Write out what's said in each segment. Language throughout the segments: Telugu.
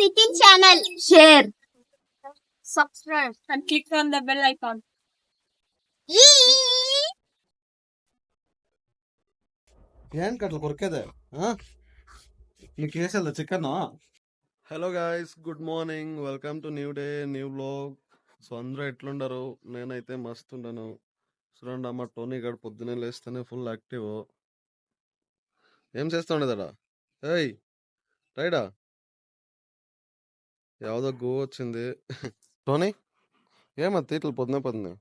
Nitin channel. Share, subscribe, and click on the bell icon. ಏನ್ ಕಟ್ಲ ಕೊರ್ಕೆದೆ ನೀ ಕೇಸಲ್ಲ chicken. Hello guys, good morning, welcome to new day new vlog. So అందరూ ఎట్లుండరు? నేనైతే మస్తు ఉండను. చూడండి అమ్మ, టోనీ గడు పొద్దున్నే లేస్తేనే ఫుల్ యాక్టివ్. ఏం చేస్తా ఉండేదడా? ఏయ్ రైడా, ಯಾವುದೋ గో వచ్చింది. టోనీ ఏమత్తి ఇట్లా పొద్దునే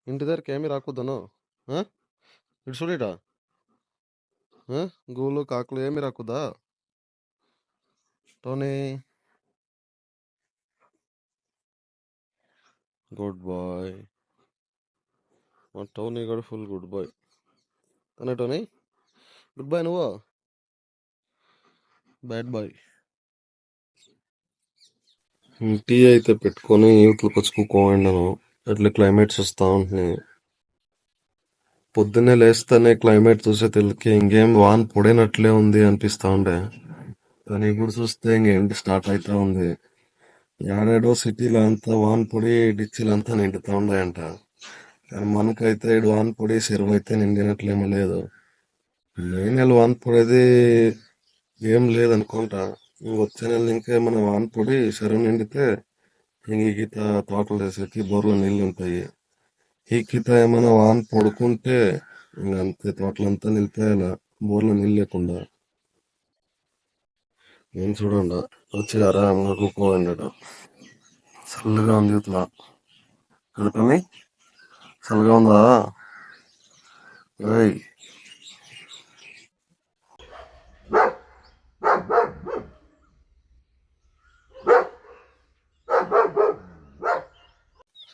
ఇంటి దగ్గరికి ఏమి రాకూడదను? ఇటు చూడిటా, గూలు కాకులు ఏమి రాకూదా? Tony good boy. మా టోనీ గడు ఫుల్ గుడ్ బాయ్. తనే టోనీ గుడ్ బాయ్, నువ్వు బ్యాడ్ బాయ్. టీ అయితే పెట్టుకొని యూట్లోకి వచ్చి కూకోండాను. అట్లా క్లైమేట్స్ వస్తూ ఉంటున్నాయి. పొద్దున్నే లేస్తేనే క్లైమేట్ చూసే తెలికి ఇంకేం వాన పొడినట్లే ఉంది అనిపిస్తా ఉండే. కానీ ఇప్పుడు చూస్తే ఇంకేంటి స్టార్ట్ అవుతా ఉంది. ఏడాడో సిటీలో అంతా వాన పొడి డిచ్చిలంతా నిండుతా ఉన్నాయంట. కానీ మనకైతే ఇటు వాన పొడి చెరువు అయితే నిండినట్లేమో లేదు. మే నెల వాన పొడిది ఏం లేదనుకుంటా. వచ్చే నెల ఇంకేమైనా వాన పొడి చెరువు నిండితే ఇంక గీత తోటలు వేసేకి బోర్లో నీళ్ళు ఉంటాయి. ఈ గీత ఏమైనా వాన పడుకుంటే ఇంక అంతే, తోటలంతా నిలిపేయాల బోర్లో నీళ్ళు లేకుండా. ఏం చూడండి, వచ్చి ఆరాంగా కూకోండట. చల్లగా ఉంది ఇట్లా. కడుపుని చల్లగా ఉందా? ఏయ్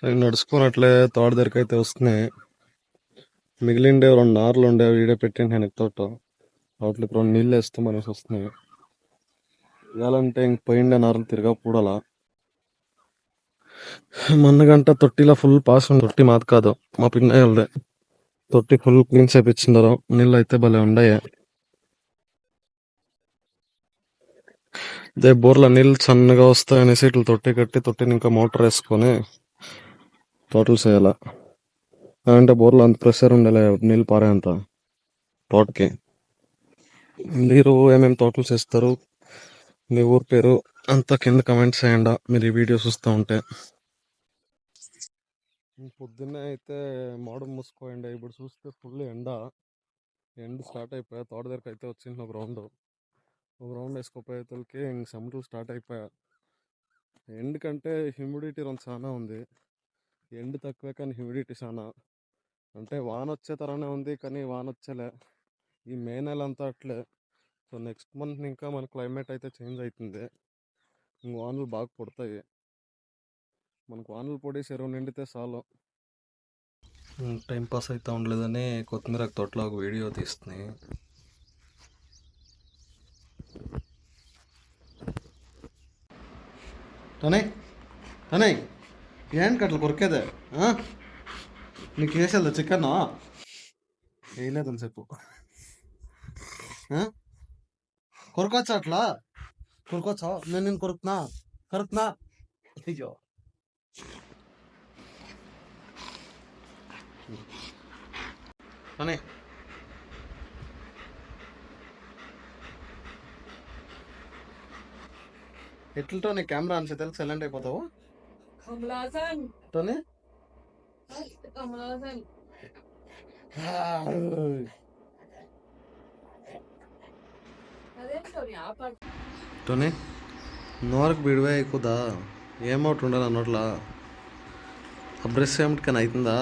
సరే, నడుచుకున్నట్లే తోట దగ్గరికి అయితే వస్తున్నాయి. మిగిలిండే 2 నార్లు ఉండేవి ఈడే పెట్టింది నేను తోట. వాటికి 2 నీళ్ళు వేస్తే మనసు వస్తున్నాయి. ఇవ్వాలంటే ఇంక పోయిండే నార్లు తిరగా పూడాలా. మొన్నగంట తొట్టిలో ఫుల్ పాస్ ఉంది. తొట్టి మాది కాదు, మా పిన్నయ్యలదే. తొట్టి ఫుల్ క్లీన్ చేపించిండారు. నీళ్ళు అయితే భలే ఉండాయి. అదే బోర్లో నీళ్ళు సన్నగా వస్తాయనేసి ఇట్లా తొట్టి కట్టి తొట్టిని ఇంకా మోటార్ వేసుకొని తోటలు చేయాల. అంటే బోర్లో అంత ప్రెషర్ ఉండలే నీళ్ళు పారేంత తోటకి. మీరు ఏమేమి తోటలు చేస్తారు, మీ ఊరు పేరు అంతా కింద కమెంట్స్ చేయండి మీరు ఈ వీడియో చూస్తూ ఉంటే. పొద్దున్నే అయితే మాడు మూసుకోండి. ఇప్పుడు చూస్తే ఫుల్ ఎండ స్టార్ట్ అయిపోయా. తోట దగ్గరికి అయితే వచ్చింది ఒక రౌండ్ వేసుకోపోయేతలకి ఇంక సమ్మర్లు స్టార్ట్ అయిపోయా. ఎండ్ కంటే హ్యూమిడిటీ చాలా ఉంది. ఎండ్ తక్కువే కానీ హ్యూమిడిటీ చాలా. అంటే వాన వచ్చే తరానే ఉంది కానీ వాన వచ్చేలే. ఈ మే నెల అంతా అట్లే. సో నెక్స్ట్ మంత్ ఇంకా మన క్లైమేట్ అయితే చేంజ్ అవుతుంది. ఇంక వానలు బాగా పడతాయి. మనకు వానలు పొడి చెరువు నిండితే చాలు. టైం పాస్ అవుతా ఉండలేదని కొత్తిమీర తోటలో ఒక వీడియో తీస్తున్నాయి. తనే ఏం కట్ల కొరికేదే? నీకు వేసేదా చికెన్? వేయలేదని చెప్పు. కొరకొచ్చా? అట్లా కొరకొచ్చా? నేను కొరుకుతున్నా. అయ్యో, తనే ఎట్లతో నీ కెమెరా అని తెలుసు సైలెంట్ అయిపోతావు. తనే టోనీ నోరకు బిడివే ఎక్కుదా? ఏమవుట్ ఉండాలి అన్నట్లా బ్రష్ ఏమిటికని అవుతుందా?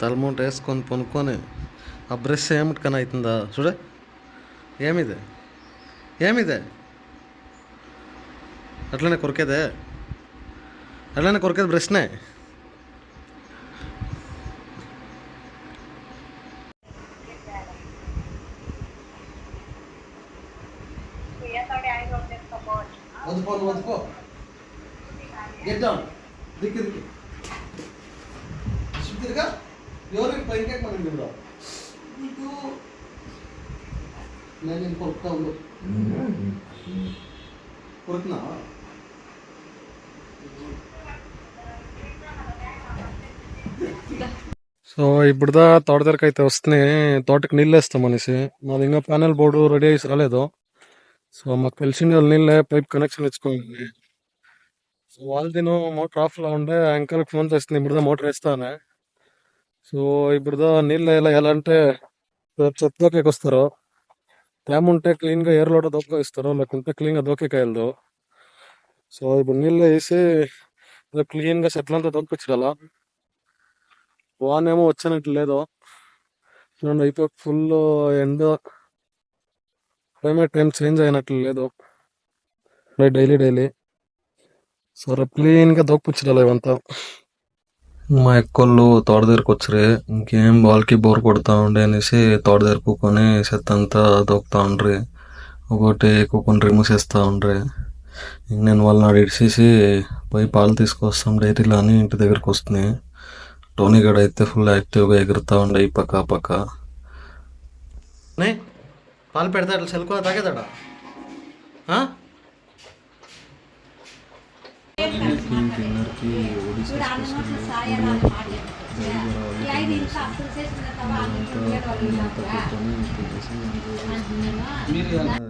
తలమూట వేసుకొని పొనుక్కొని ఆ బ్రష్ ఏమిటికని అవుతుందా? చూడే, ఏమిదే అట్లనే కొరికేదే బ్రష్నే. వదుకో గెట్ డౌన్. దిక్కు తిరగా ఎవరికి పైకి మనం నీకు నేను కొడుకుతా ఉండు కొడుకున్నా సో ఇప్పుడుదా తోట దగ్గరికి అయితే వస్తున్నాయి. తోటకి నీళ్ళు వేస్తాం అనేసి మాది ఇంకా ప్యానల్ బోర్డు రెడీ అయ్యి రాలేదు. సో మాకు తెలిసిన వాళ్ళు నీళ్ళే పైప్ కనెక్షన్ ఇచ్చుకోండి. సో వాళ్ళదిను మోటార్ ఆఫ్ లో ఉండే అంకల్కి ఫోన్ చేస్తుంది ఇప్పుడుదా మోటార్ వేస్తానే. సో ఇప్పుడుదా నీళ్ళు ఎలా అంటే చెత్తలోకి వస్తారు. తేమ ఉంటే క్లీన్ గా ఏర్లోట దోపగా ఇస్తారు, లేకుంటే క్లీన్ గా దోకేకాయలదు. సో ఇప్పుడు నీళ్ళు వేసి క్లీన్ గా చెట్లంతా అంతా దొక్కించాల. వానేమో వచ్చినట్టు లేదు. చూడండి అయిపోయి ఫుల్ ఎండ, క్లైమేట్ ఏం చేంజ్ అయినట్లు లేదు డైలీ. సో రేపు క్లీన్ గా దోక్కించాలి ఇవంతా. మా ఎక్కోళ్ళు తోట దగ్గరకు వచ్చారు. ఇంకేం వాళ్ళకి బోర్ కొడతా ఉండే అనేసి తోట దగ్గర కూకొని చెత్త అంతా దోకుతా ఉండ్రి. ఒకటి కూకొని రిమూవ్ చేస్తూ ఉండ్రి. ఇంక నేను వాళ్ళని ఆడ ఇడిచేసి పోయి పాలు తీసుకొస్తాం డైరీలో అని ఇంటి దగ్గరకు వస్తున్నాయి. టోనీ గడ అయితే ఫుల్ యాక్టివ్గా ఎగురుతా ఉండే ఈ పక్క ఆ పక్క. పాలు పెడతా అట్లా సెల్కో తాగేదాడా డిన్నర్కి ఒడిశా స్పెషల్